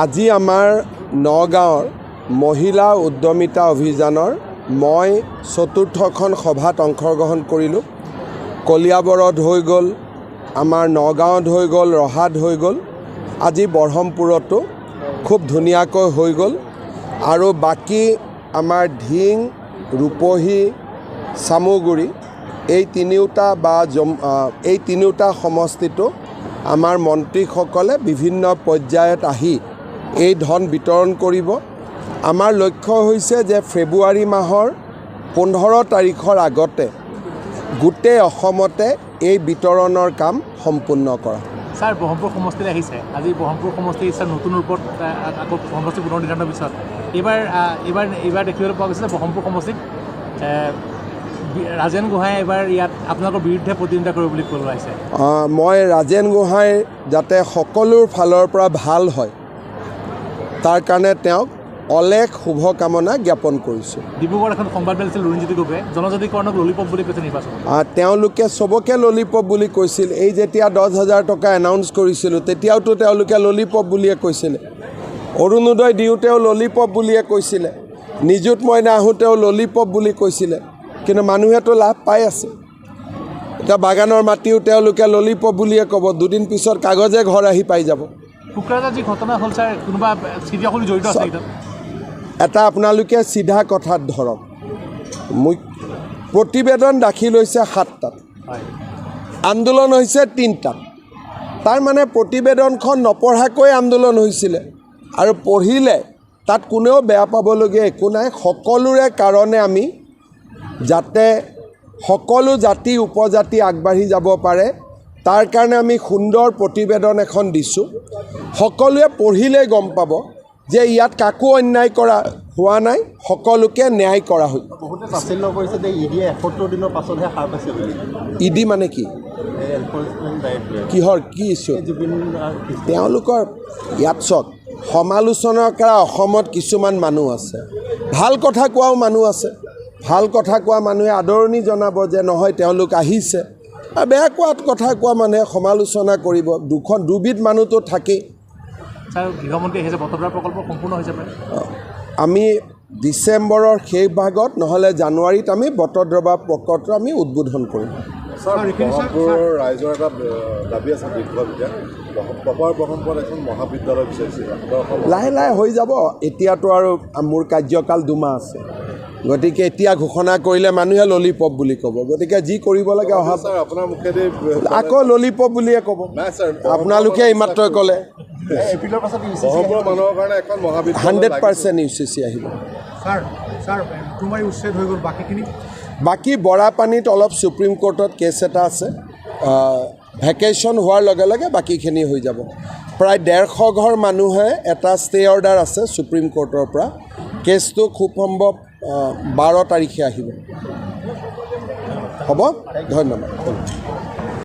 আজি আমাৰ নগাঁৱৰ মহিলা উদ্যমিতা অভিযানৰ মই চতুৰ্থখন সভাত অংশগ্ৰহণ কৰিলোঁ। কলিয়াবৰত হৈ গ'ল, আমাৰ নগাঁৱত হৈ গ'ল, ৰহাত হৈ গ'ল, আজি বৰহমপুৰতো খুব ধুনীয়াকৈ হৈ গ'ল। আৰু বাকী আমাৰ ধিং, ৰূপহী, চামুগুৰি এই তিনিওটা সমষ্টিটো আমাৰ মন্ত্ৰীসকলে বিভিন্ন পৰ্যায়ত আহি এই ধন বিতৰণ কৰিব। আমাৰ লক্ষ্য হৈছে যে ফেব্ৰুৱাৰী মাহৰ 15 তাৰিখৰ আগতে গোটেই অসমতে এই বিতৰণৰ কাম সম্পূৰ্ণ কৰা। ছাৰ, ব্ৰহ্মপুৰ সমষ্টিলৈ আহিছে, আজি ব্ৰহ্মপুৰ সমষ্টি নতুন ৰূপত আকৌ সমষ্টি পুনৰ্নিৰ্ধাৰণৰ পিছত এইবাৰ দেখিবলৈ পোৱা গৈছে যে ব্ৰহ্মপুৰ সমষ্টিত ৰাজেন গোহাঁই এবাৰ ইয়াত আপোনালোকৰ বিৰুদ্ধে প্ৰতিদ্বন্দ্বিতা কৰিব বুলি কোৱা হৈছে। মই ৰাজেন গোহাঁই যাতে সকলোৰ ফালৰ পৰা ভাল হয় তাৰ কাৰণে তেওঁক অলেখ শুভকামনা জ্ঞাপন কৰিছোঁ। ডিব্ৰুগড়ত এখন সংবাদ মেলিছিল অৰুণজ্যোতি গগৈয়ে জনজাতিকৰণক ললিপপ বুলি কৈছে নিৰ্বাচন। তেওঁলোকে চবকে ললিপপ বুলি কৈছিল। এই যেতিয়া 10,000 টকা এনাউন্স কৰিছিলোঁ তেতিয়াওতো তেওঁলোকে ললিপপ বুলিয়ে কৈছিলে। অৰুণোদয় দিওঁতেও ললিপপ বুলিয়ে কৈছিলে। নিযুত মইনা আহোঁতেও ললিপপ বুলি কৈছিলে। কিন্তু মানুহেতো লাভ পাই আছে। এতিয়া বাগানৰ মাটিও তেওঁলোকে ললিপপ বুলিয়ে ক'ব, দুদিন পিছত কাগজে ঘৰ আহি পাই যাব। শুক্ৰাজাৰ যি ঘটনা হ'ল ছাৰ, কোনোবা চিঠিখনি জড়িত আছে নেকি? এটা আপোনালোকে চিধা কথাত ধৰক, প্ৰতিবেদন দাখিল হৈছে 7টাত, আন্দোলন হৈছে 3টাত। তাৰমানে প্ৰতিবেদনখন নপঢ়াকৈ আন্দোলন হৈছিলে, আৰু পঢ়িলে তাত কোনেও বেয়া পাবলগীয়া একো নাই। সকলোৰে কাৰণে আমি যাতে সকলো জাতি উপজাতি আগবাঢ়ি যাব পাৰে তাৰ কাৰণে আমি সুন্দৰ প্ৰতিবেদন এখন দিছোঁ। সকলোৱে পঢ়িলে গম পাব যে ইয়াত কাকো অন্যায় কৰা হোৱা নাই, সকলোকে ন্যায় কৰা হৈ। বহুতে তাচিল্য কৰিছে যে ইডিয়ে 71 দিনৰ পাছতহে সাৰ পাইছে বুলি। ইডি মানে কি? কিহৰ কি ইছ্যু? তেওঁলোকৰ ইয়াত চাওক, সমালোচনা কৰা অসমত কিছুমান মানুহ আছে, ভাল কথা কোৱাও মানুহ আছে। ভাল কথা কোৱা মানুহে আদৰণি জনাব যে নহয় তেওঁলোক আহিছে, আৰু বেয়া কথা কোৱা মানুহে সমালোচনা কৰিব। দুবিধ মানুহটো থাকেই। গৃহমন্ত্ৰী আহিছে, বটদ্ৰৱা প্ৰকল্প সম্পূৰ্ণ হৈছে। আমি ডিচেম্বৰৰ শেষ ভাগত নহ'লে জানুৱাৰীত আমি বটদ্ৰৱা প্ৰকল্প আমি উদ্বোধন কৰিম। ৰাইজৰ এটা দাবী আছে ব্ৰহ্মপুৰত এখন মহাবিদ্যালয় বিচাৰিছিল, লাহে লাহে হৈ যাব। এতিয়াতো আৰু মোৰ কাৰ্যকাল 2 মাহ আছে, গতিকে এতিয়া ঘোষণা কৰিলে মানুহে ললিপপ বুলি ক'ব। গতিকে যি কৰিব লাগে অহা আপোনাৰ মুখেদি আকৌ ললিপপ বুলিয়ে ক'ব। আপোনালোকে এইমাত্ৰ ক'লে 100% UCC আহিব। বাকী বৰাপানীত অলপ সুপ্ৰিম কোৰ্টত কেছ এটা আছে, ভেকেশ্যন হোৱাৰ লগে লগে বাকীখিনি হৈ যাব। প্ৰায় 150 ঘৰ মানুহে এটা ষ্টে অৰ্ডাৰ আছে সুপ্ৰিম কোৰ্টৰ পৰা। কেছটো খুব সম্ভৱ 12 তাৰিখে আহিব। হ'ব, ধন্যবাদ।